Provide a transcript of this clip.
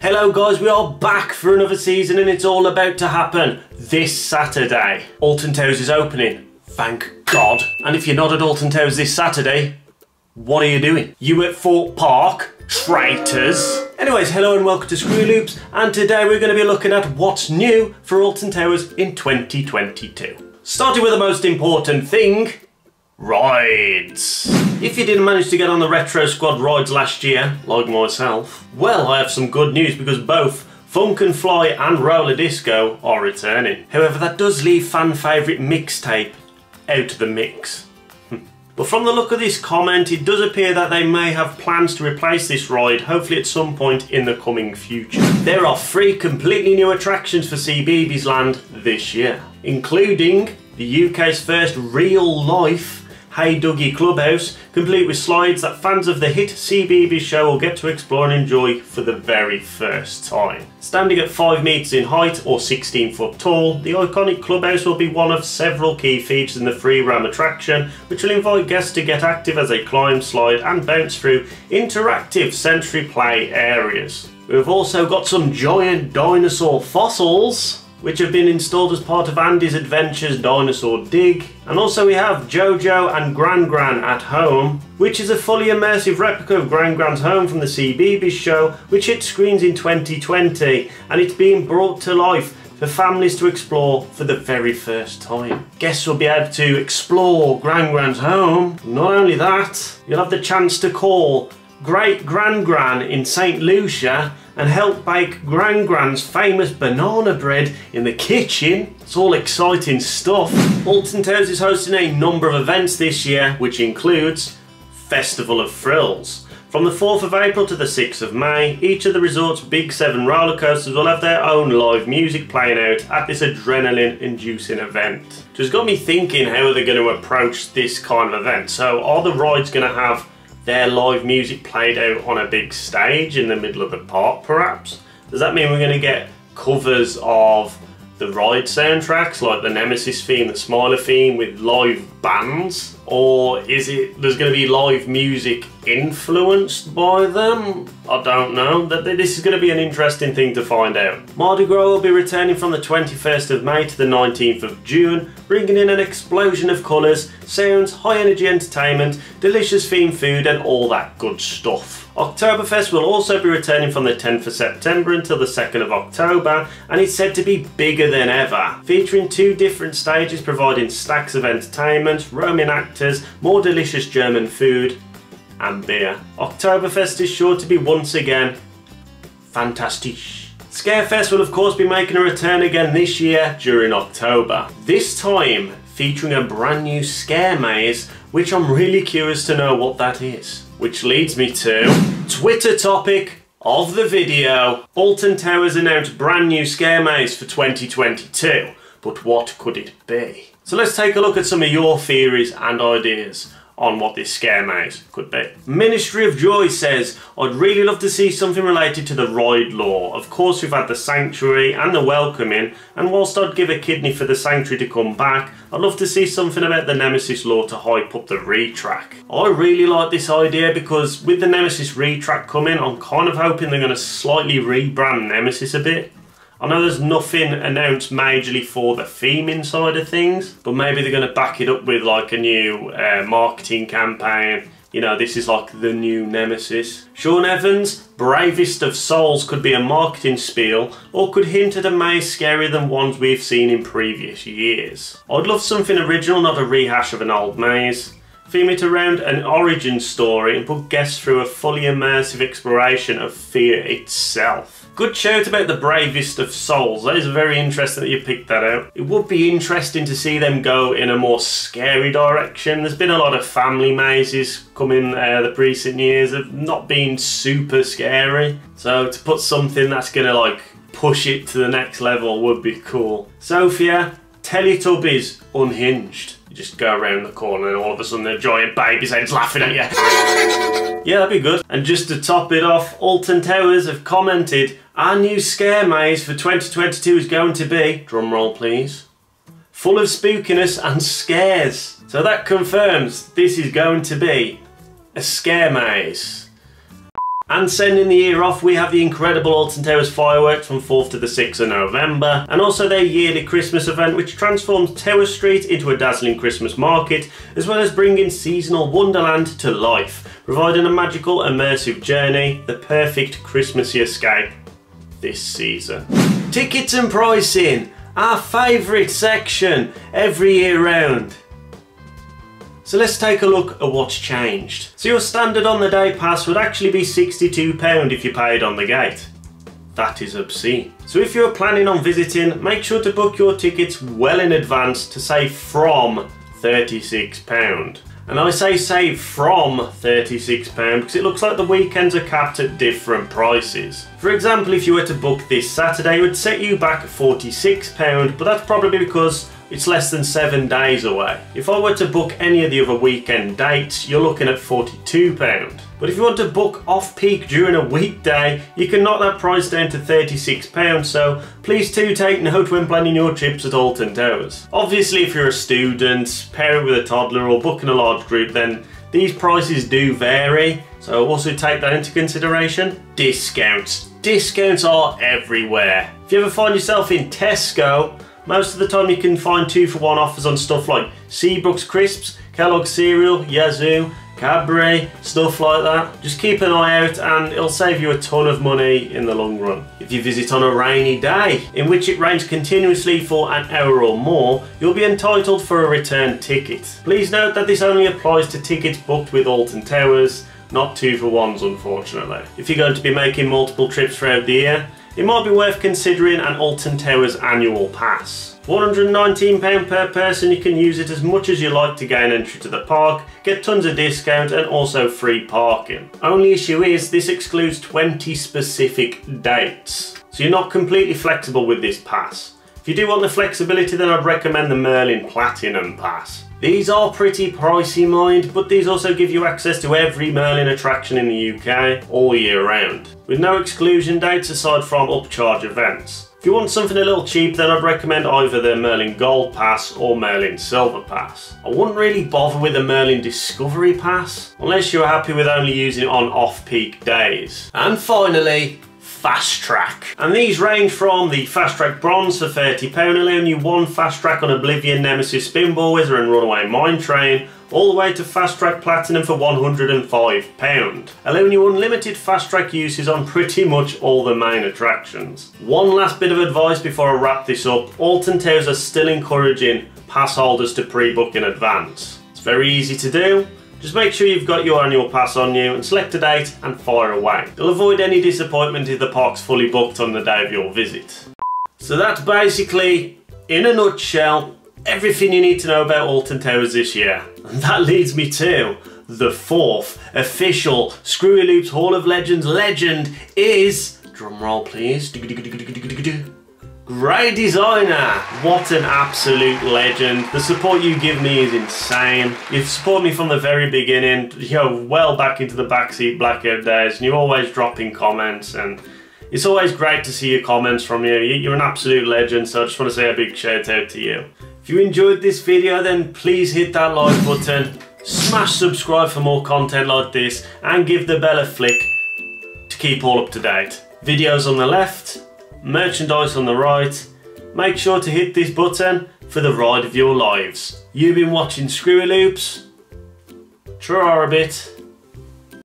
Hello guys, we are back for another season and it's all about to happen this Saturday. Alton Towers is opening, thank God. And if you're not at Alton Towers this Saturday, what are you doing? You at Fort Park? Traitors. Anyways, hello and welcome to ScrewyLoops, and today we're going to be looking at what's new for Alton Towers in 2022. Starting with the most important thing, rides. If you didn't manage to get on the Retrosquad rides last year, like myself, well, I have some good news because both Funk and Fly and Roller Disco are returning. However, that does leave fan favourite Mixtape out of the mix. But from the look of this comment, it does appear that they may have plans to replace this ride, hopefully at some point in the coming future. There are 3 completely new attractions for CBeebies Land this year, including the UK's first real-life Hey Dougie Clubhouse, complete with slides that fans of the hit CBeebies show will get to explore and enjoy for the very first time. Standing at 5 metres in height or 16 foot tall, the iconic clubhouse will be one of several key features in the free-roam attraction, which will invite guests to get active as they climb, slide and bounce through interactive sensory play areas. We've also got some giant dinosaur fossils, which have been installed as part of Andy's Adventures Dinosaur Dig. And also we have Jojo and Gran Gran at Home, which is a fully immersive replica of Gran Gran's home from the CBeebies show, which hit screens in 2020, and it's being brought to life for families to explore for the very first time. Guests will be able to explore Gran Gran's home. Not only that, you'll have the chance to call Great Gran Gran in St. Lucia and help bake Gran Gran's famous banana bread in the kitchen. It's all exciting stuff. Alton Towers is hosting a number of events this year, which includes Festival of Thrills. From the 4th of April to the 6th of May, each of the resort's big 7 roller coasters will have their own live music playing out at this adrenaline-inducing event. Which has got me thinking, how are they going to approach this kind of event? So are the rides going to have their live music played out on a big stage in the middle of the park perhaps? Does that mean we're going to get covers of the ride soundtracks like the Nemesis theme, the Smiler theme with live bands? Or is it there's going to be live music influenced by them? I don't know. This is going to be an interesting thing to find out. Mardi Gras will be returning from the 21st of May to the 19th of June, bringing in an explosion of colours, sounds, high energy entertainment, delicious themed food and all that good stuff. Oktoberfest will also be returning from the 10th of September until the 2nd of October, and it's said to be bigger than ever, featuring 2 different stages providing stacks of entertainment, roaming actors, more delicious German food and beer. Oktoberfest is sure to be once again fantastic. Scarefest will of course be making a return again this year during October, this time featuring a brand new scare maze, which I'm really curious to know what that is. Which leads me to Twitter topic of the video. Alton Towers announced brand new scare maze for 2022, but what could it be? So let's take a look at some of your theories and ideas on what this scare maze could be. Ministry of Joy says, I'd really love to see something related to the ride lore. Of course we've had the Sanctuary and the Welcoming, and whilst I'd give a kidney for the Sanctuary to come back, I'd love to see something about the Nemesis lore to hype up the retrack. I really like this idea because with the Nemesis retrack coming, I'm kind of hoping they're going to slightly rebrand Nemesis a bit. I know there's nothing announced majorly for the theming side of things, but maybe they're going to back it up with like a new marketing campaign. You know, this is like the new Nemesis. Sean Evans, Bravest of Souls could be a marketing spiel or could hint at a maze scarier than ones we've seen in previous years. I'd love something original, not a rehash of an old maze. Theme it around an origin story and put guests through a fully immersive exploration of fear itself. Good shout about the Bravest of Souls. That is very interesting that you picked that out. It would be interesting to see them go in a more scary direction. There's been a lot of family mazes coming the recent years have not been super scary. So to put something that's gonna like push it to the next level would be cool. Sophia, Teletubbies Unhinged. You just go around the corner and all of a sudden a giant baby's head's laughing at you. Yeah, that'd be good. And just to top it off, Alton Towers have commented, our new scare maze for 2022 is going to be, drumroll please, full of spookiness and scares. So that confirms this is going to be a scare maze. And sending the year off, we have the incredible Alton Towers fireworks from 4th to the 6th of November, and also their yearly Christmas event which transforms Tower Street into a dazzling Christmas market, as well as bringing seasonal wonderland to life, providing a magical immersive journey, the perfect Christmassy escape this season. Tickets and pricing, our favourite section every year round. So let's take a look at what's changed. So your standard on the day pass would actually be £62 if you paid on the gate. That is obscene. So if you're planning on visiting, make sure to book your tickets well in advance to save from £36. And I say save from £36 because it looks like the weekends are capped at different prices. For example, if you were to book this Saturday, it would set you back £46, but that's probably because it's less than 7 days away. If I were to book any of the other weekend dates, you're looking at £42. But if you want to book off-peak during a weekday, you can knock that price down to £36, so please do take note when planning your trips at Alton Towers. Obviously, if you're a student, parent with a toddler, or booking a large group, then these prices do vary, so also take that into consideration. Discounts. Discounts are everywhere. If you ever find yourself in Tesco, most of the time you can find 2-for-1 offers on stuff like Seabrooks crisps, Kellogg's cereal, Yazoo, Cadbury, stuff like that. Just keep an eye out and it'll save you a ton of money in the long run. If you visit on a rainy day, in which it rains continuously for an hour or more, you'll be entitled for a return ticket. Please note that this only applies to tickets booked with Alton Towers, not 2-for-1s unfortunately. If you're going to be making multiple trips throughout the year, it might be worth considering an Alton Towers annual pass. For £119 per person, you can use it as much as you like to gain entry to the park, get tons of discount and also free parking. Only issue is this excludes 20 specific dates, so you're not completely flexible with this pass. If you do want the flexibility, then I'd recommend the Merlin Platinum Pass. These are pretty pricey, mind, but these also give you access to every Merlin attraction in the UK all year round, with no exclusion dates aside from upcharge events. If you want something a little cheap, then I'd recommend either the Merlin Gold Pass or Merlin Silver Pass. I wouldn't really bother with the Merlin Discovery Pass, unless you're happy with only using it on off-peak days. And finally, Fast Track. And these range from the Fast Track Bronze for £30, allowing you one Fast Track on Oblivion, Nemesis, Spinball Wizard and Runaway Mine Train, all the way to Fast Track Platinum for £105, allowing you unlimited Fast Track uses on pretty much all the main attractions. One last bit of advice before I wrap this up: Alton Towers are still encouraging pass holders to pre-book in advance. It's very easy to do. Just make sure you've got your annual pass on you and select a date and fire away. You'll avoid any disappointment if the park's fully booked on the day of your visit. So that's basically, in a nutshell, everything you need to know about Alton Towers this year. And that leads me to the 4th official ScrewyLoops Hall of Legends legend is, drumroll please, Grey Designer. What an absolute legend. The support you give me is insane. You've supported me from the very beginning, well back into the backseat blackout days, and you're always dropping comments, and it's always great to see your comments from you. You're an absolute legend, so I just want to say a big shout out to you. If you enjoyed this video, then please hit that like button, smash subscribe for more content like this, and give the bell a flick to keep all up to date. Videos on the left, merchandise on the right. Make sure to hit this button for the ride of your lives. You've been watching ScrewyLoops. Try a bit.